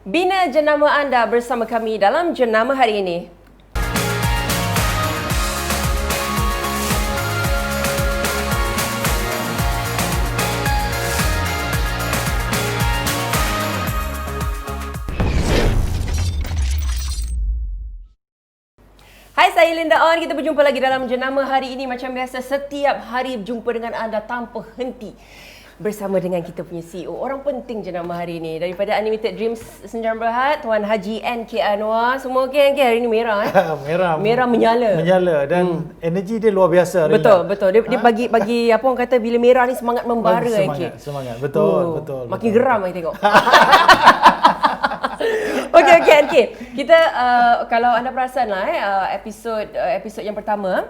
Bina jenama anda bersama kami dalam jenama hari ini. Hai, saya Linda On. Kita berjumpa lagi dalam jenama hari ini. Macam biasa, setiap hari berjumpa dengan anda tanpa henti. Bersama dengan kita punya CEO, orang penting jenama hari ini. Daripada Unlimited Dreams Sdn Bhd, Tuan Haji NK Anwar. Semua okey NK hari ini merah merah menyala. Menyala dan energi dia luar biasa. Betul. Dia bagi apa orang kata, bila merah ni semangat membara NK. Semangat. Betul. Makin geram saya tengok. Okey NK. Kita kalau anda perasan lah episod yang pertama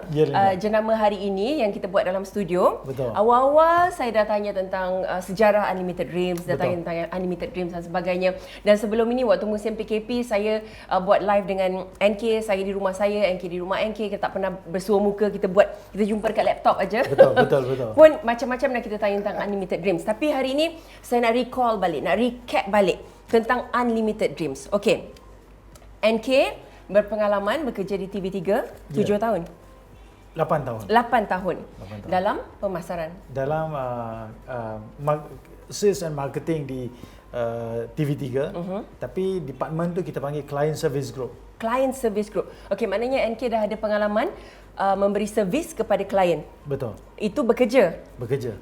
jenama hari ini yang kita buat dalam studio. Betul. Awal-awal saya dah tanya tentang sejarah Unlimited Dreams, dah tanya tentang Unlimited Dreams dan sebagainya. Dan sebelum ini waktu musim PKP saya buat live dengan NK, saya di rumah saya, NK di rumah NK. Kita tak pernah bersua muka, kita jumpa dekat laptop aja. Betul. Pun macam-macam dah kita tanya tentang Unlimited Dreams. Tapi hari ini saya nak recall balik, nak recap balik tentang Unlimited Dreams. Okey. NK berpengalaman bekerja di TV3 7 tahun. 8 tahun. Dalam pemasaran. Dalam sales and marketing di TV3. Tapi department tu kita panggil Client Service Group. Client Service Group. Okey, maknanya NK dah ada pengalaman memberi servis kepada klien. Betul. Itu bekerja.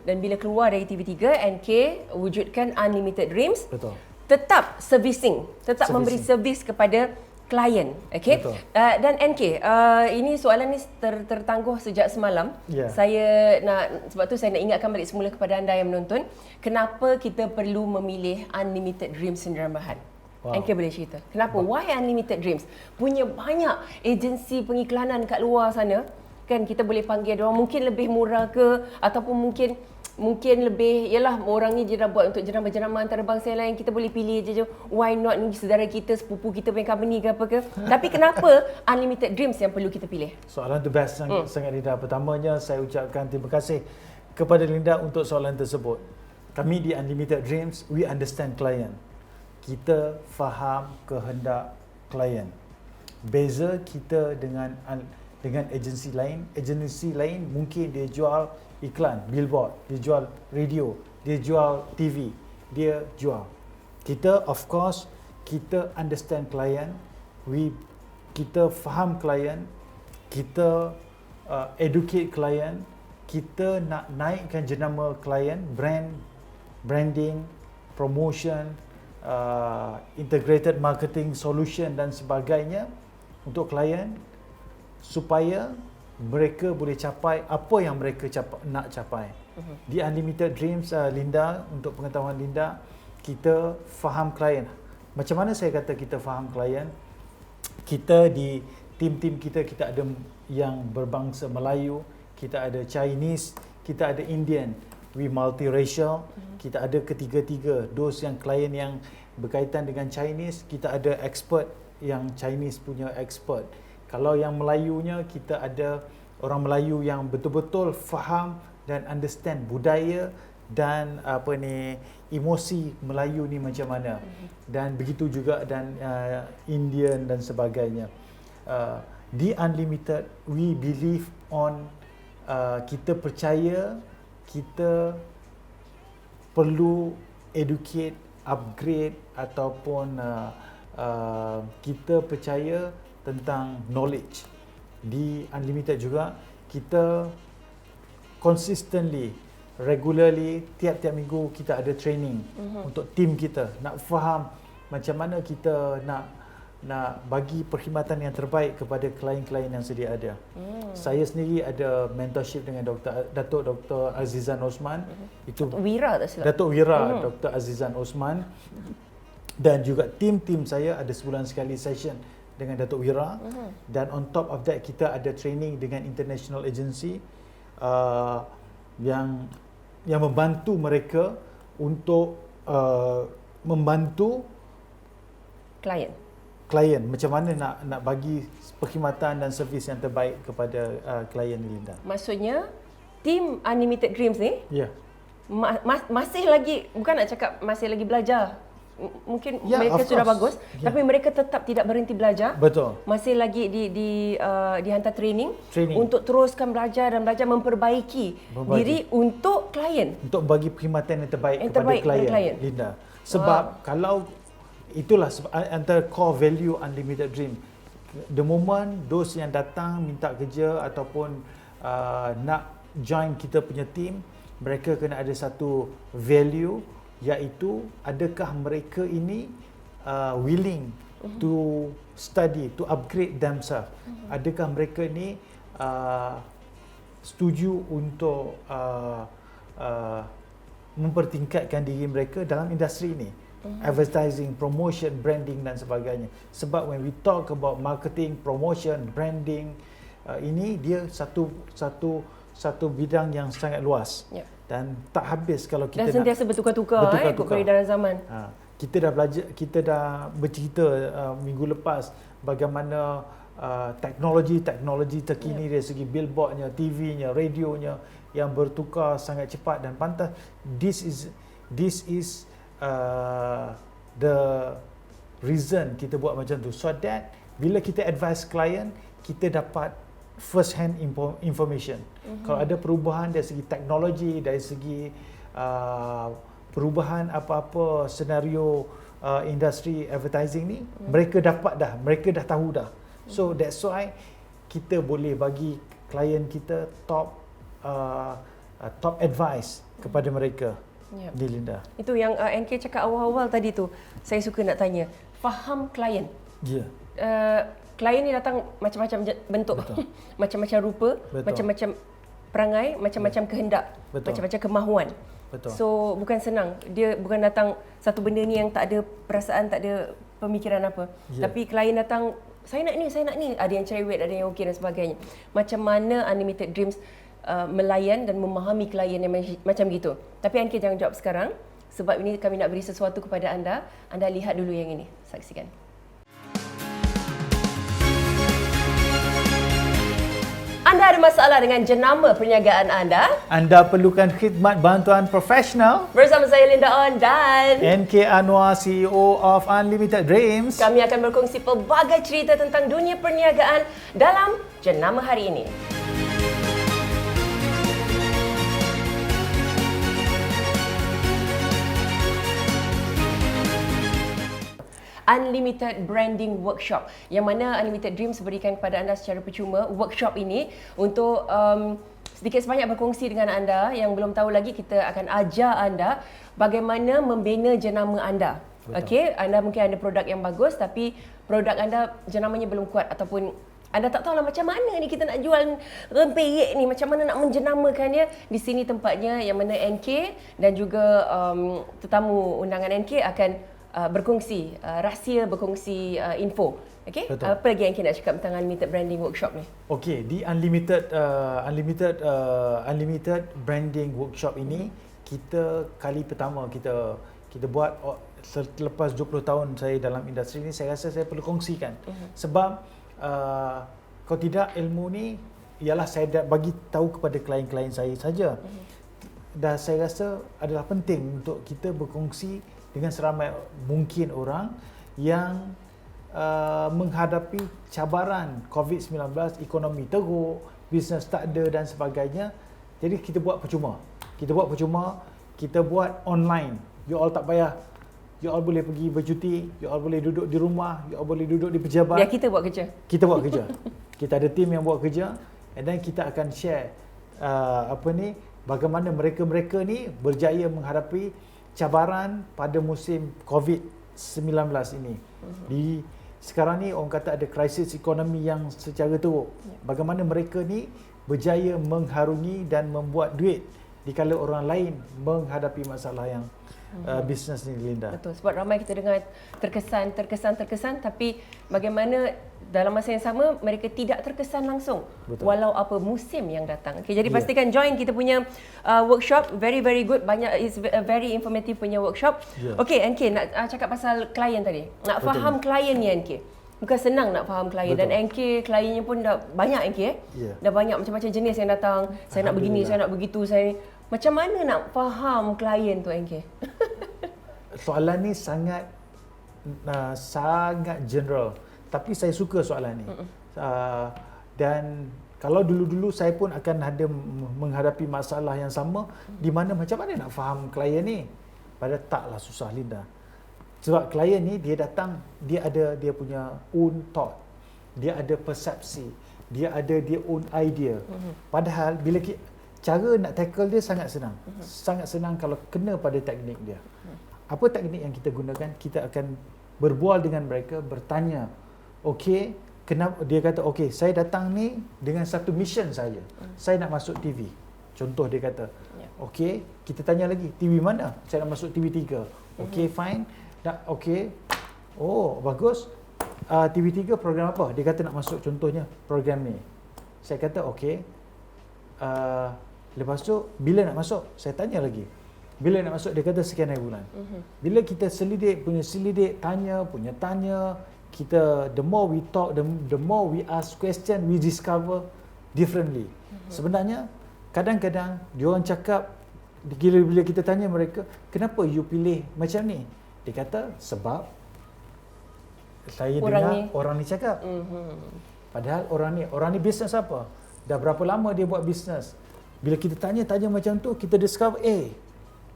Dan bila keluar dari TV3, NK wujudkan Unlimited Dreams. Betul. Tetap servicing, memberi servis kepada klien. Okey. Dan NK, ini soalan ni tertangguh sejak semalam. Saya sebab tu saya nak ingatkan balik semula kepada anda yang menonton, kenapa kita perlu memilih Unlimited Dreams Sdn Bhd. NK boleh cerita kenapa? Why Unlimited Dreams? Punya banyak agensi pengiklanan kat luar sana. Kan kita boleh panggil dia orang, mungkin lebih murah ke, ataupun mungkin lebih, yalah orang ni dia dah buat untuk jenama-jenama antarabangsa yang lain, kita boleh pilih je. Why not ni saudara kita, sepupu kita punya company ke apa ke. Tapi kenapa Unlimited Dreams yang perlu kita pilih? Soalan tu best sangat Linda. Pertamanya saya ucapkan terima kasih kepada Linda untuk soalan tersebut. Kami di Unlimited Dreams, we understand client. Kita faham kehendak klien. Beza kita dengan agensi lain mungkin dia jual iklan, billboard, dia jual radio, dia jual TV, dia jual. Kita of course kita understand client, kita faham client, kita educate client, kita nak naikkan jenama client, branding, promotion, integrated marketing solution dan sebagainya untuk klien supaya mereka boleh capai apa yang mereka nak capai. Di Unlimited Dreams, Linda, untuk pengetahuan Linda, kita faham klien. Macam mana saya kata kita faham klien? Kita di tim kita ada yang berbangsa Melayu, kita ada Chinese, kita ada Indian. We multiracial. Kita ada ketiga-tiga. Those yang klien yang berkaitan dengan Chinese, kita ada expert yang Chinese punya expert. Kalau yang Melayunya, kita ada orang Melayu yang betul-betul faham dan understand budaya dan emosi Melayu ni macam mana. Dan begitu juga dan Indian dan sebagainya. Di Unlimited, we believe on kita percaya kita perlu educate, upgrade ataupun kita percaya tentang knowledge. Di Unlimited juga kita consistently, regularly, tiap-tiap minggu kita ada training untuk tim kita, nak faham macam mana kita nak bagi perkhidmatan yang terbaik kepada klien-klien yang sedia ada. Saya sendiri ada mentorship dengan Datuk Dr. Azizan Osman. Itu Wira tak silap. Datuk Wira, Dr. Azizan Osman. Dan juga tim saya ada sebulan sekali session dengan Datuk Wira. Dan on top of that, kita ada training dengan international agency yang membantu mereka untuk membantu klien macam mana nak bagi perkhidmatan dan servis yang terbaik kepada klien ni, Linda. Maksudnya tim Unlimited Dreams ni masih lagi, bukan nak cakap masih lagi belajar, mungkin mereka sudah bagus, tapi mereka tetap tidak berhenti belajar. Betul. Masih lagi dihantar training untuk teruskan belajar dan belajar memperbaiki diri untuk klien. Untuk bagi perkhidmatan yang terbaik kepada klien, Linda. Sebab kalau itulah antara core value Unlimited Dream. The moment those yang datang minta kerja ataupun nak join kita punya team, mereka kena ada satu value, iaitu adakah mereka ini willing to study, to upgrade themselves. Adakah mereka ni setuju untuk mempertingkatkan diri mereka dalam industri ini. Advertising, promotion, branding dan sebagainya. Sebab when we talk about marketing, promotion, branding, ini dia satu bidang yang sangat luas. Dan tak habis kalau kita dan sentiasa bertukar-tukar ikut peredaran zaman. Kita dah belajar, kita dah bercerita minggu lepas bagaimana teknologi terkini dari segi billboardnya, TV-nya, radionya yang bertukar sangat cepat dan pantas. This is the reason kita buat macam tu, so that bila kita advise klien, kita dapat first hand information. Kalau ada perubahan dari segi teknologi, dari segi perubahan apa-apa senario industri advertising ni, mereka dah tahu dah. So that's why kita boleh bagi klien kita top advice kepada mereka. Di Linda. Itu yang NK cakap awal-awal tadi tu. Saya suka nak tanya, faham klien. Klien ni datang macam-macam bentuk, macam-macam rupa, macam-macam perangai, macam-macam kehendak, macam-macam kemahuan. So bukan senang. Dia bukan datang satu benda ni yang tak ada perasaan, tak ada pemikiran apa. Tapi klien datang, saya nak ni. Ada yang cerewet, ada yang okey dan sebagainya. Macam mana Unlimited Dreams melayan dan memahami klien yang macam gitu. Tapi NK jangan jawab sekarang, sebab ini kami nak beri sesuatu kepada anda. Anda lihat dulu yang ini. Saksikan. Anda ada masalah dengan jenama perniagaan anda? Anda perlukan khidmat bantuan profesional? Bersama saya Linda On dan NK Anwar, CEO of Unlimited Dreams. Kami akan berkongsi pelbagai cerita tentang dunia perniagaan dalam jenama hari ini. Unlimited Branding Workshop, yang mana Unlimited Dreams berikan kepada anda secara percuma workshop ini untuk sedikit sebanyak berkongsi dengan anda yang belum tahu lagi. Kita akan ajar anda bagaimana membina jenama anda. Okey, anda mungkin ada produk yang bagus tapi produk anda jenamanya belum kuat, ataupun anda tak tahulah macam mana ni kita nak jual rempeyek ni, macam mana nak menjenamakannya. Di sini tempatnya, yang mana NK dan juga tetamu undangan NK akan berkongsi rahsia, berkongsi info. Okey, apa lagi yang kita nak cakap tentang Unlimited Branding Workshop ni? Okey, di Unlimited Branding Workshop ini, kita kali pertama kita buat selepas 20 tahun saya dalam industri ini. Saya rasa saya perlu kongsikan. Sebab kalau tidak, ilmu ni ialah saya bagi tahu kepada klien-klien saya saja. Dan saya rasa adalah penting untuk kita berkongsi dengan seramai mungkin orang yang menghadapi cabaran COVID-19, ekonomi teruk, bisnes tak ada dan sebagainya. Jadi kita buat percuma. Kita buat online. You all tak payah. You all boleh pergi bercuti, you all boleh duduk di rumah, you all boleh duduk di pejabat. Ya, kita buat kerja. Kita ada tim yang buat kerja, and then kita akan share bagaimana mereka ni berjaya menghadapi cabaran pada musim COVID-19 ini. Sekarang ni orang kata ada krisis ekonomi yang secara teruk. Bagaimana mereka ni berjaya mengharungi dan membuat duit dikala orang lain menghadapi masalah yang bisnes ni, Linda. Betul, sebab ramai kita dengar terkesan, tapi bagaimana dalam masa yang sama mereka tidak terkesan langsung. Betul. Walau apa musim yang datang. Okay, jadi pastikan join kita punya workshop, very good, banyak, is a very informative punya workshop. Okey, NK nak cakap pasal klien tadi. Nak faham klien ni, NK. Bukan senang nak faham klien. Dan NK, kliennya pun dah banyak, NK. Dah banyak macam-macam jenis yang datang. Saya nak begini, saya nak begitu, saya. Macam mana nak faham klien tu, NK? soalan ni sangat general, tapi saya suka soalan ni. Dan kalau dulu-dulu saya pun akan ada menghadapi masalah yang sama, di mana macam mana nak faham klien ni. Padahal taklah susah, Linda. Sebab klien ni dia datang, dia ada dia punya own thought, dia ada persepsi, dia ada dia own idea. Padahal bila cara nak tackle dia sangat senang. Sangat senang kalau kena pada teknik dia. Apa teknik yang kita gunakan? Kita akan berbual dengan mereka, bertanya, okey, kenapa dia kata, okey, saya datang ni dengan satu mission saja. Saya nak masuk TV. Contoh dia kata, okey, kita tanya lagi, TV mana? Saya nak masuk TV 3. Okey, fine. Okey. Oh, bagus. TV 3 program apa? Dia kata nak masuk contohnya program ni. Saya kata okey. Lepas tu bila nak masuk? Saya tanya lagi. Bila nak masuk? Dia kata sekian hari bulan. Bila kita selidik, tanya, kita the more we talk, the more we ask question, we discover differently. Sebenarnya kadang-kadang diorang cakap, bila kita tanya mereka, kenapa you pilih macam ni? Dia kata sebab saya dengar orang ni cakap. Padahal orang ni bisnes apa? Dah berapa lama dia buat bisnes? Bila kita tanya macam tu, kita discover,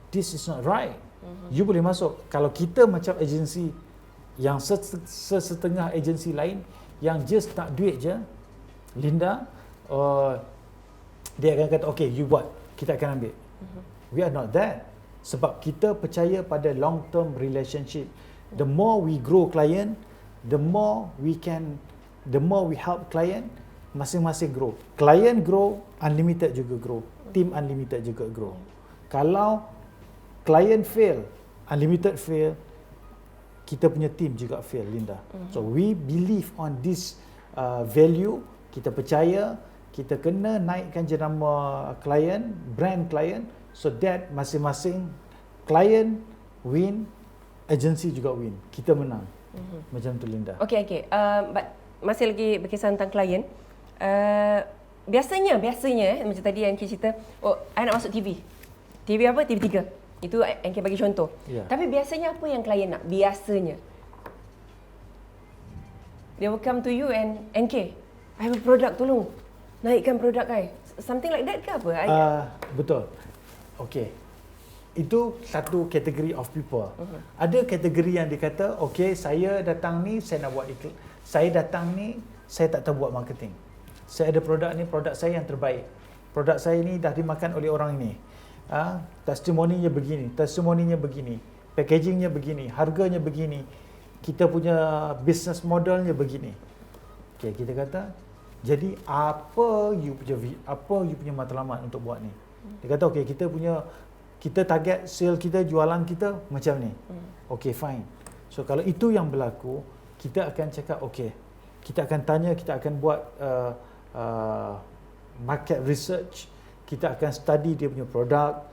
this is not right. You boleh masuk. Kalau kita macam agensi yang setengah agensi lain yang just nak duit je, Linda, dia akan kata, okay, you buat, kita akan ambil. We are not that. Sebab kita percaya pada long term relationship. The more we grow client, the more we help client, masing-masing grow. Client grow, unlimited juga grow. Team unlimited juga grow. Kalau client fail, unlimited fail, kita punya team juga fail, Linda. So we believe on this value. Kita percaya kita kena naikkan jenama client, brand client, so that masing-masing client win, agensi juga win. Kita menang. Macam tu, Linda. Okey. Masih lagi berkisah tentang klien. Biasanya macam tadi Anki cerita, I nak masuk TV. TV apa? TV 3. Itu Anki bagi contoh. Tapi biasanya apa yang klien nak? Biasanya they will come to you and Anki, I have a product, tolong naikkan produk I. Something like that ke apa? Betul. Okey. Itu satu kategori of people. Ada kategori yang dia kata, okey, saya datang ni, saya nak buat iklan. Saya datang ni, saya tak tahu buat marketing. Saya ada produk ni, produk saya yang terbaik. Produk saya ni dah dimakan oleh orang ini. Testimoninya begini, packagingnya begini, harganya begini, kita punya business modelnya begini. Okey, kita kata, jadi apa you punya matlamat untuk buat ni? Dia kata, okey, kita target sale kita, jualan kita macam ni. Okey, fine. So kalau itu yang berlaku, kita akan cakap, okey, kita akan tanya, kita akan buat market research, kita akan study dia punya produk,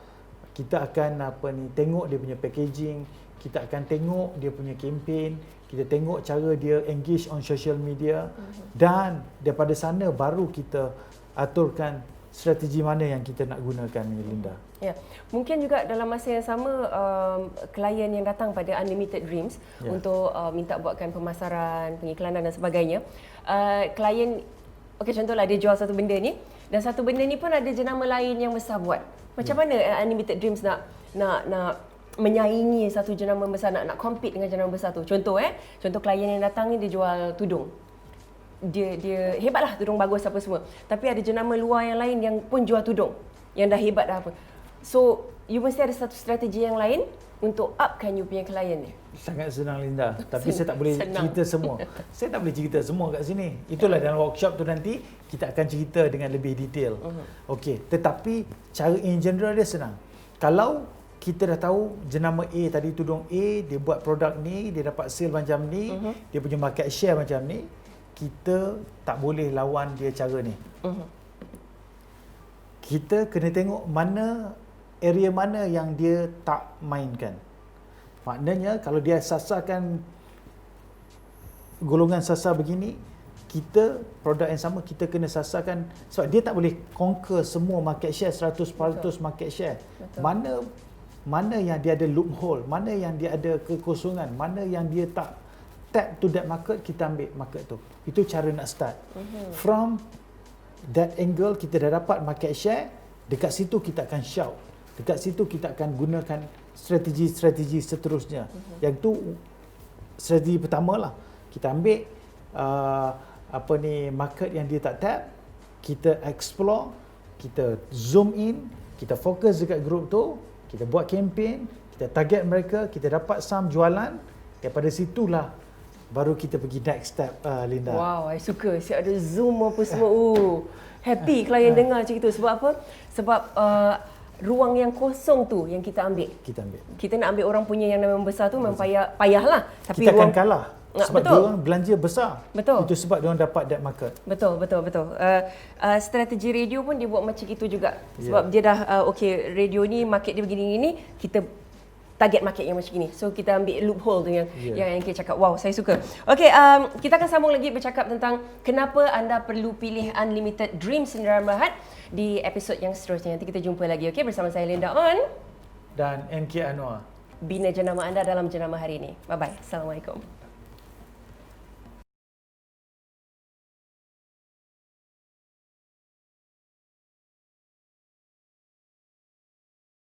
kita akan tengok dia punya packaging, kita akan tengok dia punya campaign, kita tengok cara dia engage on social media, dan daripada sana baru kita aturkan strategi mana yang kita nak gunakan ni, Linda. Ya, mungkin juga dalam masa yang sama klien yang datang pada Unlimited Dreams untuk minta buatkan pemasaran, pengiklanan dan sebagainya. Klien, okey, contohlah dia jual satu benda ni, dan satu benda ni pun ada jenama lain yang besar buat. Macam mana Unlimited Dreams nak menyaingi satu jenama besar, nak compete dengan jenama besar tu? Contoh klien yang datang ni dia jual tudung. Dia hebatlah, tudung bagus apa semua. Tapi ada jenama luar yang lain yang pun jual tudung, yang dah hebat dah apa. So, you mesti ada satu strategi yang lain untuk upkan you punya klien ni. Sangat senang, Linda. Tapi saya tak boleh cerita semua. Saya tak boleh cerita semua kat sini. Itulah dalam workshop tu nanti kita akan cerita dengan lebih detail. Okey, tetapi cara in general dia senang. Kalau kita dah tahu jenama A tadi, tudung A, dia buat produk ni, dia dapat sale macam ni, dia punya market share macam ni, kita tak boleh lawan dia cara ni. Kita kena tengok area mana yang dia tak mainkan. Maknanya kalau dia sasarkan golongan sasar begini, kita produk yang sama kita kena sasarkan, sebab dia tak boleh conquer semua market share, 100% market share. Betul. Mana mana yang dia ada loophole, mana yang dia ada kekosongan, mana yang dia tak tap to that market, kita ambil market tu. Itu cara nak start. From that angle kita dah dapat market share, dekat situ kita akan shout. Dekat situ kita akan gunakan strategi-strategi seterusnya. Yang tu strategi pertama lah. Kita ambil market yang dia tak tap, kita explore, kita zoom in, kita fokus dekat group tu, kita buat campaign, kita target mereka, kita dapat sum jualan. Daripada situlah baru kita pergi next step, Linda. Wow, I suka. Siap ada zoom apa semua. Happy klien dengar macam itu. Sebab apa? Sebab ruang yang kosong tu yang kita ambil. Kita nak ambil orang punya yang memang besar tu memang payahlah. Tapi kita akan kalah. Sebab betul. dia orang belanja besar. Betul. Itu sebab dia orang dapat that market. Betul. Strategi radio pun dia buat macam itu juga. Sebab dia dah radio ni market dia begini-gini, kita target market yang macam ni. So kita ambil loophole tu yang NK cakap. Wow, saya suka. Okey, kita akan sambung lagi bercakap tentang kenapa anda perlu pilih Unlimited Dream Sindiran Berhad di episod yang seterusnya. Nanti kita jumpa lagi, okey, bersama saya Linda On dan NK Anwar. Bina jenama anda dalam jenama hari ini. Bye-bye. Assalamualaikum.